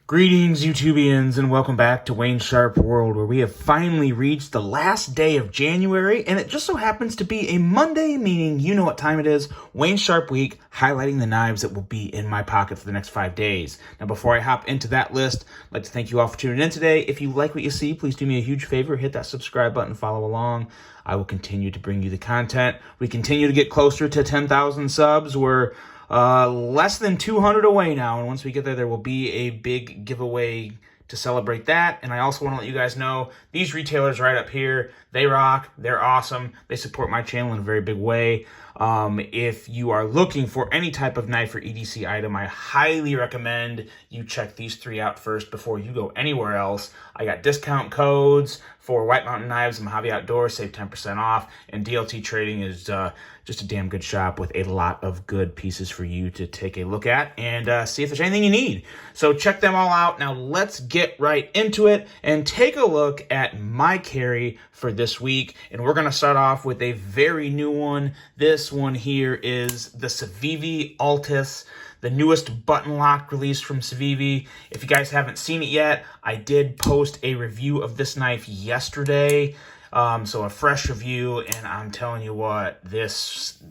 Greetings, YouTubians, and welcome back to Wayne Sharp World, where we have finally reached the last day of January, and it just so happens to be a Monday, meaning you know what time it is, Wayne Sharp Week, highlighting the knives that will be in my pocket for the next 5 days. Now, before I hop into that list, I'd like to thank you all for tuning in today. If you like what you see, please do me a huge favor, hit that subscribe button, follow along. I will continue to bring you the content. We continue to get closer to 10,000 subs. We're less than 200 away now, and once we get there, there will be a big giveaway to celebrate that. And I also want to let you guys know, these retailers right up here, they rock, they're awesome, they support my channel in a very big way. If you are looking for any type of knife or EDC item, I highly recommend you check these three out first before you go anywhere else. I got discount codes for White Mountain Knives and Savvi Altus, save 10% off, and DLT Trading is just a damn good shop with a lot of good pieces for you to take a look at and see if there's anything you need. So check them all out. Now let's get right into it and take a look at my carry for this week. And we're going to start off with a very new one. This one here is the Savvi Altus, the newest button lock release from Savvi. If you guys haven't seen it yet, I did post a review of this knife yesterday. So a fresh review, and I'm telling you what, this,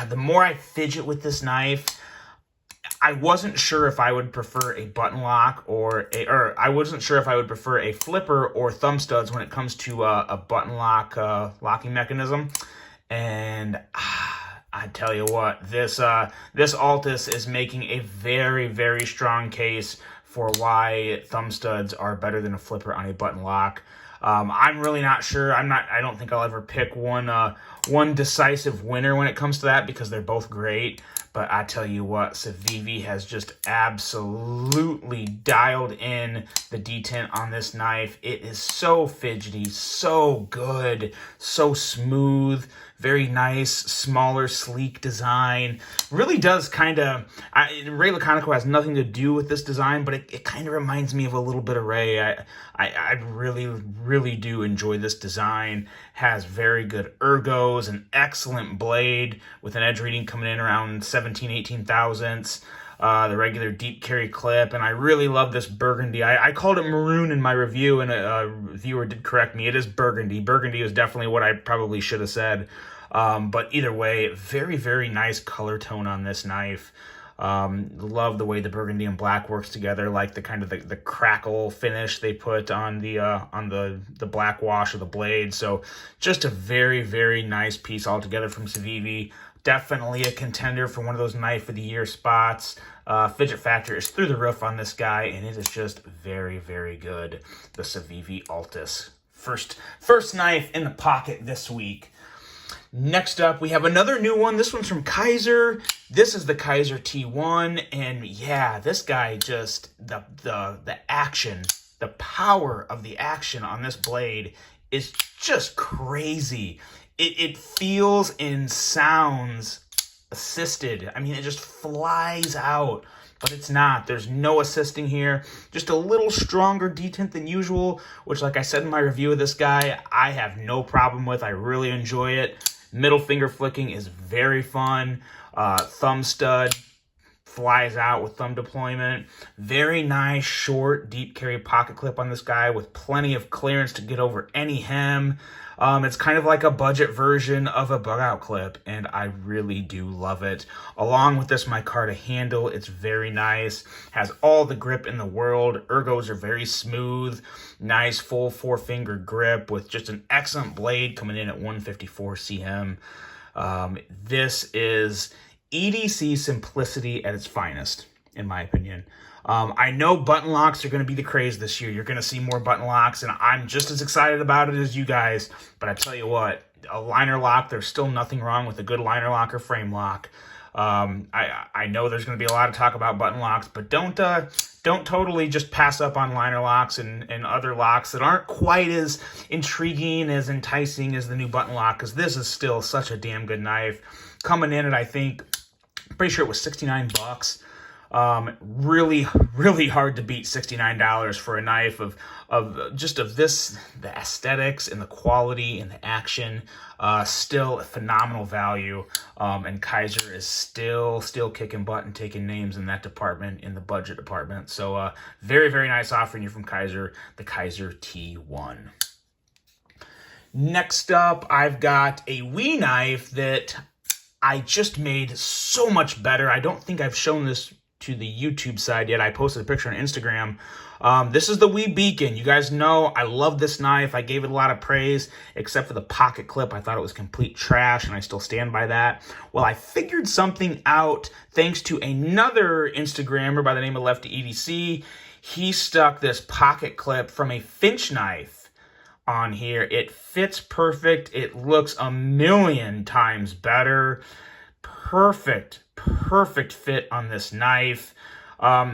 the more I fidget with this knife, I wasn't sure if I would prefer a button lock or I wasn't sure if I would prefer a flipper or thumb studs when it comes to a button lock locking mechanism. And I tell you what, this Altus is making a very, very strong case for why thumb studs are better than a flipper on a button lock. I'm really not sure. I don't think I'll ever pick one decisive winner when it comes to that, because they're both great. But I tell you what, Savvi has just absolutely dialed in the detent on this knife. It is so fidgety, so good, so smooth, very nice, smaller, sleek design. Really does kind of, Ray Laconico has nothing to do with this design, but it kind of reminds me of a little bit of Ray. I really, really do enjoy this design. Has very good ergos, an excellent blade with an edge reading coming in around 17, 18 thousandths. The regular deep carry clip, and I really love this burgundy. I called it maroon in my review, and a viewer did correct me. It is burgundy. Burgundy is definitely what I probably should have said. But either way, very, very nice color tone on this knife. Love the way the burgundy and black works together, like the kind of the crackle finish they put on the black wash of the blade. So just a very, very nice piece altogether from Savvi. Definitely a contender for one of those knife of the year spots. Fidget factor is through the roof on this guy, and it is just very, very good. The Savvi Altus. First knife in the pocket this week. Next up, we have another new one. This one's from Kaiser. This is the Kaiser T1, and yeah, this guy just, the action, the power of the action on this blade is just crazy. It feels and sounds assisted. I mean, it just flies out, but it's not. There's no assisting here. Just a little stronger detent than usual, which, like I said in my review of this guy, I have no problem with. I really enjoy it. Middle finger flicking is very fun. Thumb stud flies out with thumb deployment. Very nice, short, deep carry pocket clip on this guy with plenty of clearance to get over any hem. It's kind of like a budget version of a bug out clip, and I really do love it. Along with this micarta handle, it's very nice. Has all the grip in the world. Ergos are very smooth. Nice full 4-finger grip with just an excellent blade coming in at 154 cm. This is EDC simplicity at its finest, in my opinion. I know button locks are going to be the craze this year. You're going to see more button locks, and I'm just as excited about it as you guys. But I tell you what, a liner lock, there's still nothing wrong with a good liner lock or frame lock. I know there's going to be a lot of talk about button locks, but don't totally just pass up on liner locks and other locks that aren't quite as intriguing, as enticing as the new button lock, because this is still such a damn good knife. Coming in at, I think, pretty sure it was $69. Really, really hard to beat $69 for a knife of this, the aesthetics and the quality and the action. Still a phenomenal value. And Kizer is still kicking butt and taking names in that department, in the budget department. So very, very nice offering here from Kizer, the Kaiser T1. Next up, I've got a Wii knife that I just made so much better. I don't think I've shown this to the YouTube side yet. I posted a picture on Instagram. This is the Wii Beacon. You guys know I love this knife. I gave it a lot of praise, except for the pocket clip. I thought it was complete trash, and I still stand by that. Well, I figured something out thanks to another Instagrammer by the name of Lefty EDC. He stuck this pocket clip from a Finch knife on here. It fits perfect. It looks a million times better. Perfect fit on this knife.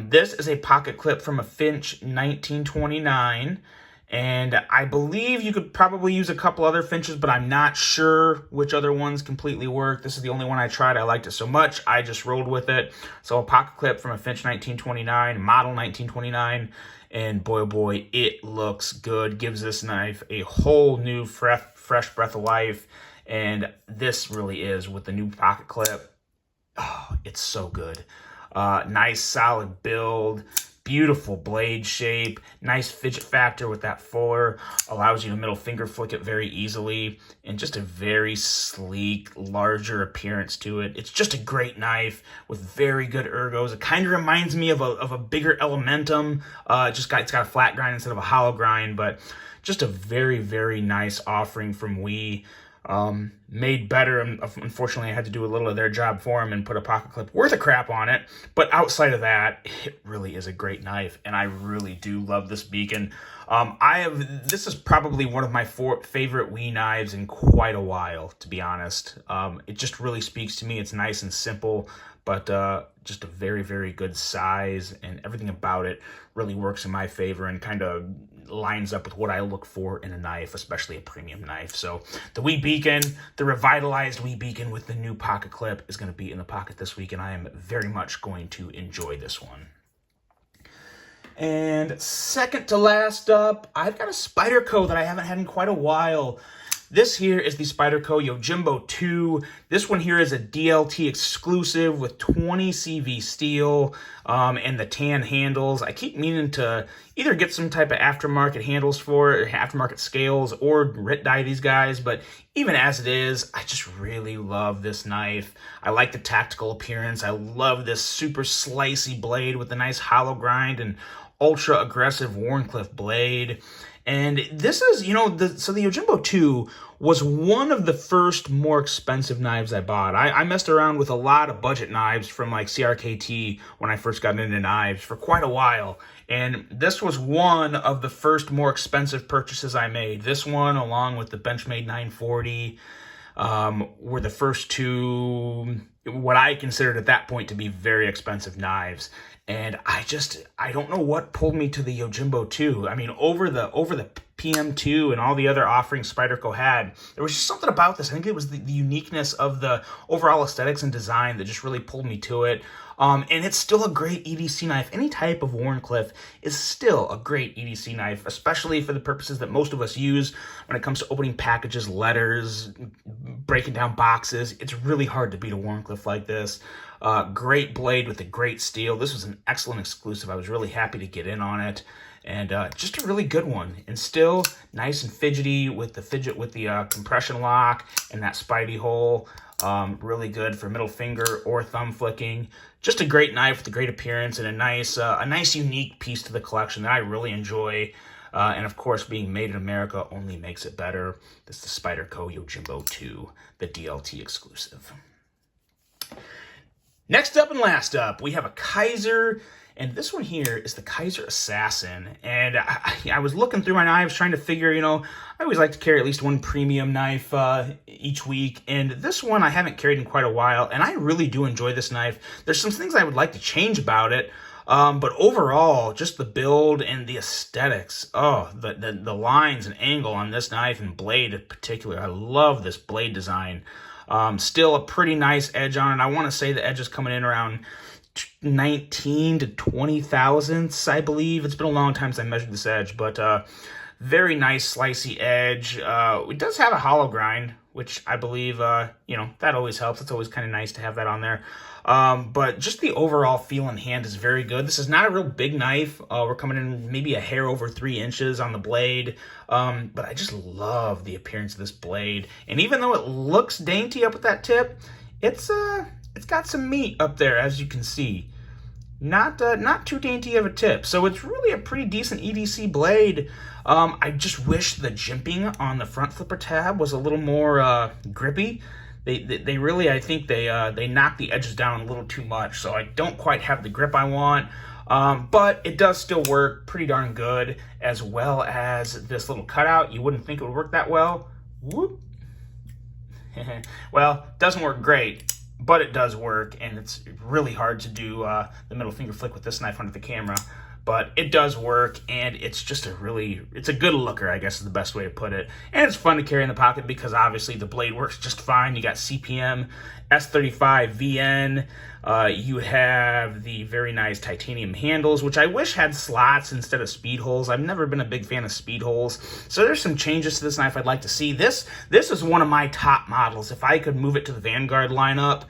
This is a pocket clip from a Finch 1929, and I believe you could probably use a couple other Finches, but I'm not sure which other ones completely work. This is the only one I tried. I liked it so much, I just rolled with it. So a pocket clip from a Finch 1929, model 1929, and boy, oh boy, it looks good. Gives this knife a whole new fresh breath of life, and this really is with the new pocket clip. Oh, it's so good. Nice solid build, beautiful blade shape, nice fidget factor with that fuller, allows you to middle finger flick it very easily, and just a very sleek, larger appearance to it. It's just a great knife with very good ergos. It kind of reminds me of a bigger Elementum. It's got a flat grind instead of a hollow grind, but just a very, very nice offering from Wii. Made better. Unfortunately, I had to do a little of their job for them and put a pocket clip worth of crap on it. But outside of that, it really is a great knife, and I really do love this Beacon. This is probably one of my favorite Wii knives in quite a while, to be honest. It just really speaks to me. It's nice and simple, but just a very, very good size, and everything about it really works in my favor and kind of lines up with what I look for in a knife, especially a premium knife. So the Wii Beacon, the revitalized Wii Beacon with the new pocket clip, is going to be in the pocket this week, and I am very much going to enjoy this one. And second to last up, I've got a Spyderco that I haven't had in quite a while. This here is the Spyderco Yojimbo 2. This one here is a DLT exclusive with 20 CV steel and the tan handles. I keep meaning to either get some type of aftermarket handles for it, or aftermarket scales, or grit dye these guys, but even as it is, I just really love this knife. I like the tactical appearance. I love this super slicey blade with a nice hollow grind and ultra aggressive Wharncliffe blade. And this is, so the Yojimbo 2 was one of the first more expensive knives I bought. I messed around with a lot of budget knives from like CRKT when I first got into knives for quite a while. And this was one of the first more expensive purchases I made. This one, along with the Benchmade 940, were the first two, what I considered at that point to be very expensive knives. And I don't know what pulled me to the Yojimbo 2. I mean, over the PM2 and all the other offerings Spyderco had, there was just something about this. I think it was the uniqueness of the overall aesthetics and design that just really pulled me to it. And it's still a great EDC knife. Any type of Wharncliffe is still a great EDC knife, especially for the purposes that most of us use when it comes to opening packages, letters, breaking down boxes. It's really hard to beat a Wharncliffe like this. Great blade with a great steel. This was an excellent exclusive. I was really happy to get in on it. And just a really good one. And still nice and fidgety with the compression lock and that Spidey hole. Really good for middle finger or thumb flicking. Just a great knife with a great appearance and a nice unique piece to the collection that I really enjoy. And of course, being made in America only makes it better. This is the Spyderco Yojimbo 2, the DLT exclusive. Next up and last up, we have a Kizer, and this one here is the Kizer Assassin. And I was looking through my knives trying to figure, I always like to carry at least one premium knife each week, and this one I haven't carried in quite a while, and I really do enjoy this knife. There's some things I would like to change about it, but overall, just the build and the aesthetics, the lines and angle on this knife and blade in particular. I love this blade design. Still a pretty nice edge on it. I want to say the edge is coming in around 19 to 20 thousandths, I believe. It's been a long time since I measured this edge, but very nice slicey edge. It does have a hollow grind, which I believe, that always helps. It's always kind of nice to have that on there. But just the overall feel in hand is very good. This is not a real big knife. We're coming in maybe a hair over 3 inches on the blade. But I just love the appearance of this blade. And even though it looks dainty up at that tip, it's got some meat up there, as you can see. Not too dainty of a tip. So it's really a pretty decent EDC blade. I just wish the jimping on the front flipper tab was a little more grippy. They really, I think they knock the edges down a little too much, so I don't quite have the grip I want. But it does still work pretty darn good, as well as this little cutout. You wouldn't think it would work that well. Whoop. Well, it doesn't work great, but it does work, and it's really hard to do the middle finger flick with this knife under the camera. But it does work, and it's just it's a good looker, I guess is the best way to put it. And it's fun to carry in the pocket because obviously the blade works just fine. You got CPM, S35, VN. You have the very nice titanium handles, which I wish had slots instead of speed holes. I've never been a big fan of speed holes. So there's some changes to this knife I'd like to see. This is one of my top models. If I could move it to the Vanguard lineup,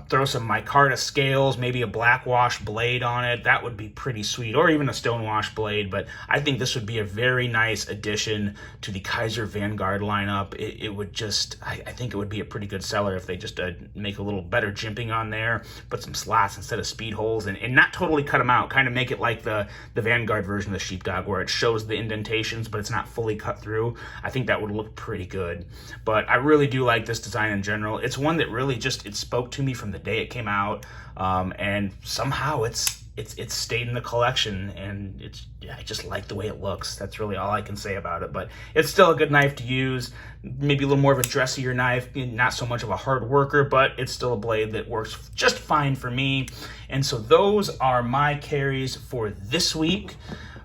throw some micarta scales, maybe a black wash blade on it, that would be pretty sweet, or even a stone wash blade. But I think this would be a very nice addition to the Kizer Vanguard lineup. It would just, I think it would be a pretty good seller if they just make a little better jimping on there, put some slots instead of speed holes, and not totally cut them out, kind of make it like the Vanguard version of the Sheepdog, where it shows the indentations, but it's not fully cut through. I think that would look pretty good. But I really do like this design in general. It's one that really just, it spoke to me from the day it came out, and somehow it's stayed in the collection, and I just like the way it looks. That's really all I can say about it. But it's still a good knife to use, maybe a little more of a dressier knife, not so much of a hard worker, but it's still a blade that works just fine for me. And so those are my carries for this week.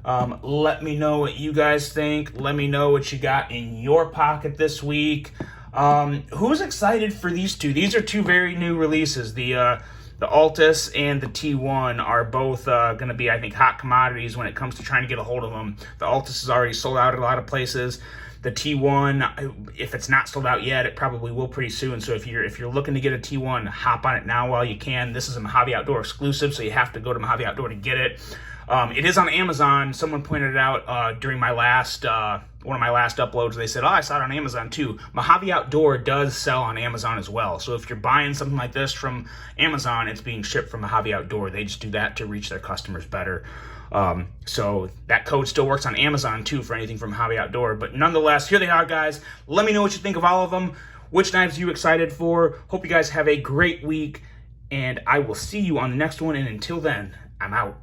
Let me know what you guys think. Let me know what you got in your pocket this week. Who's excited for these two? These are two very new releases. The Altus and the T1 are both going to be, I think, hot commodities when it comes to trying to get a hold of them. The Altus is already sold out at a lot of places. The T1, if it's not sold out yet, it probably will pretty soon. So if you're looking to get a T1, hop on it now while you can. This is a Mojave Outdoor exclusive, so you have to go to Mojave Outdoor to get it. It is on Amazon. Someone pointed it out during my last one of my last uploads. They said, oh, I saw it on Amazon too. Mojave Outdoor does sell on Amazon as well. So if you're buying something like this from Amazon, it's being shipped from Mojave Outdoor. They just do that to reach their customers better. So that code still works on Amazon too for anything from Mojave Outdoor. But nonetheless, here they are, guys. Let me know what you think of all of them. Which knives are you excited for? Hope you guys have a great week, and I will see you on the next one. And until then, I'm out.